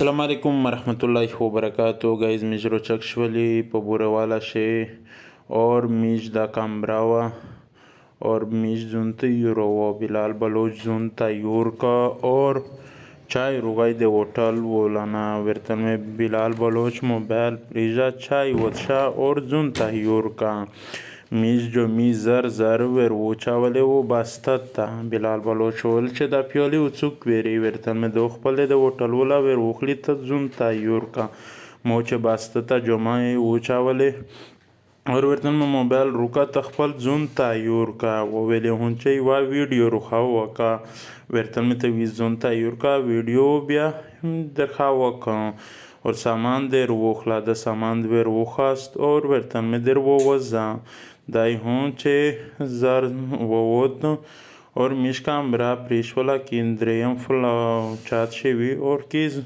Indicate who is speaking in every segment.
Speaker 1: السلام علیکم ورحمت الله وبرکاتو गाइस मिजरो चक्शवली पबूरे वाला शे और मीज दा कामरावा और मीज जुनते यूरोवा बिलाल बलोच जुनता यूरका और चाय रुगाई दे होटल वोलाना वेरतन में बिलाल बलोच मोबाइल प्रीजा चाय वत्शा और जुनता यूरका मीज जो मीज zar zar ver wučavali u bastata Bilal Baloch وویل چې دا پیالې وڅوک ویری ورته مې د خپلې د هوټل ولا ور وخلی ته زونتا یورکا مو چې بastata جمعه وچاولې اور ورته مې موبایل روکا تخپل زونتا یورکا وویل هون چې وا ویډیو روخا وکا ورته مې ته وی زونتا یورکا ویډیو بیا درخوا وکا और सामान देर वोखला द सामान देर वोखास्त और वर्तन में देर वो वज़ा दाई हों चे ज़र वोद और मिशकाम बरा प्रीशवला केंद्रेयम फुला चात शेवी और किज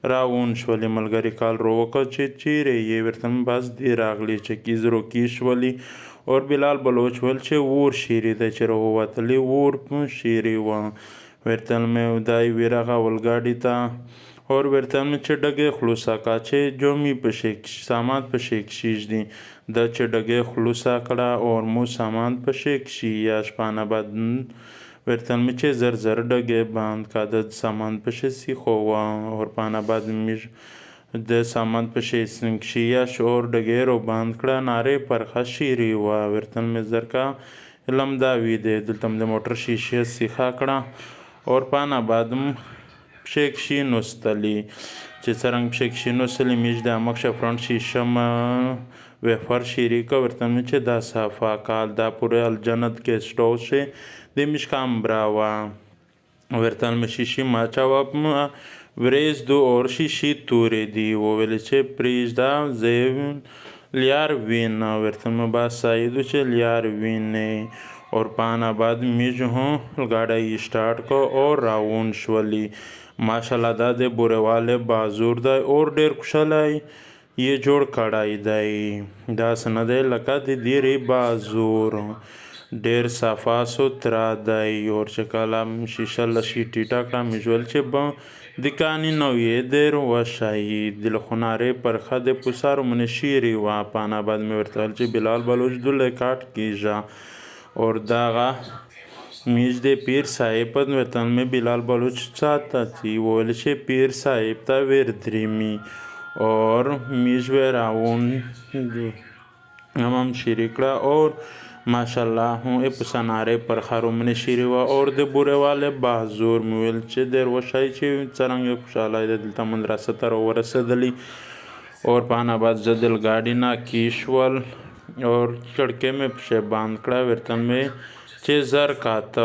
Speaker 1: रावून शवली मलगरी काल रोका चे चीरे ये वर्तन में बाज दे रागली चे किज रोकीशवली और बिलाल बलोच वल चे वोर शीरी दे चे रहो वातली वोर शीरी वा वर्तन में उदाई विरागा वलगाड़ी ता और वर्तन में चे डगे खलूसा का चे जो मी पशेक सामान पशेक शीज दी द चे डगे खलूसा कड़ा और मु सामान पशेक शी याश पाना बाद वर्तन में चे जर जर डगे बांध का द सामान पशे सी खोवा और पाना बाद मिश द सामान पशे शी याश और डगे रो बांध कड़ा नारे पर खशीरी वा वर्तन में जर का लमदावी दे दलतम दे मोटर शीशे सीखा कड़ा और पाना बाद پشکشی نوستلی چې څرنګه پشکشی نوستلی میش د مخشه فرانت شیشم وفر شریکا ورته مې چې دا صفا کال دا پورې الجنت کې سټو شه د مشکام براوا ورته مې شیشي ماچا و ورز دو اور شیشي تورې دی وویل چې پریز دا زیو لیار وین ورته مې با سایدو چې لیار وین और पाना बाद मिज हों गाड़ा स्टार्ट को और राउन शवली माशाल्लाह दा दे बुरे वाले बाजूर दाई और डेर खुशलाई ये जोड़ कड़ाई दाई दा सनदे लका दे देरे बाजूर डेर साफा सुथरा दाई और चकाला शीशा लशी टीटा का मिजुअल चे दिकानी नौये देर वशाई दिल खुनारे परखा दे पुसार मन शीरी वा पाना बाद में वर्तल चे बिलाल बलोच दुल्ले काट की जा और दागा मीज दे पीर साहेब वतन में बिलाल बलोच चाहता थी वो से पीर साहेब था वेर द्रीमी और मीज वे राउन हम शिरिकड़ा और माशाल्लाह हूँ ए पुसनारे पर खारो मन शिरवा और दे बुरे वाले बाजूर मुल चे देर वशाई चे चरंगे खुशाला दे दिलता मंदरा सतर वरसदली और पाना बाद जदल गाड़ी ना कीशवल और चड़के में पशे बांध कड़ा वर्तन में चे जर खाता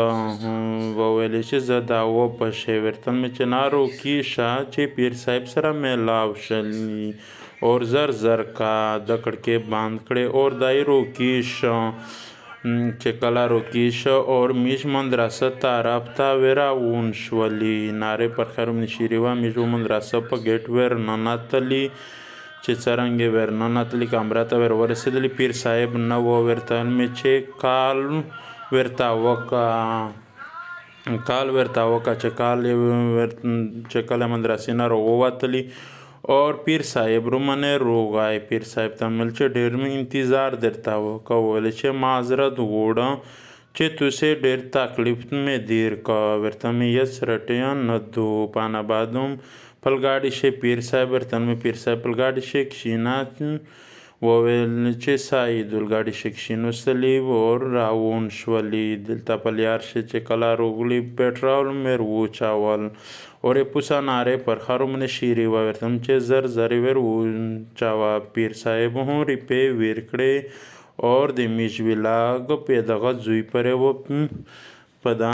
Speaker 1: वो वेले चे जदा वो पशे वर्तन में चनारो की शाह चे पीर साहिब सरा में लाव शली और जर जर का दकड़ के बांध कड़े और दायरो की शाह चे कला रोकीश और मिश मंदरासा ताराफ्ता वेरा ऊंशवली नारे पर खैर निशिरीवा मिशो मंदरासा पर गेट वेर ननातली चे चरंगे वेर ननातली कामराता वेर वरसदली पीर साहेब नव वेरतन में चे काल वेरता वका चे काल मंदरासी ना रोवातली और पीर साहेब रुमने रोगाए पीर साहेब तमिल चे डेर में इंतज़ार देरता वो कवले चे माजरत वोड़ा चे तुसे डेर तकलीफ में देर का वर्तन में यस रटिया न दो पाना बादुम पलगाड़ी से पीर साहेब वर्तन में पीर साहेब पलगाड़ी से क्षीना वोवेल चे साई दुलगाड़ी से क्षीनो सलीब और राउन शवली दिलता पलियार से चे कला रोगली पेट्रोल में वो चावल और ये पुसा नारे पर खारो मन शीरी वा वर्तन चे जर जरिवर वो चावा पीर साहेब हूँ रिपे विरकड़े और दिमिश विलाग पेदगा जुई परे वो पदा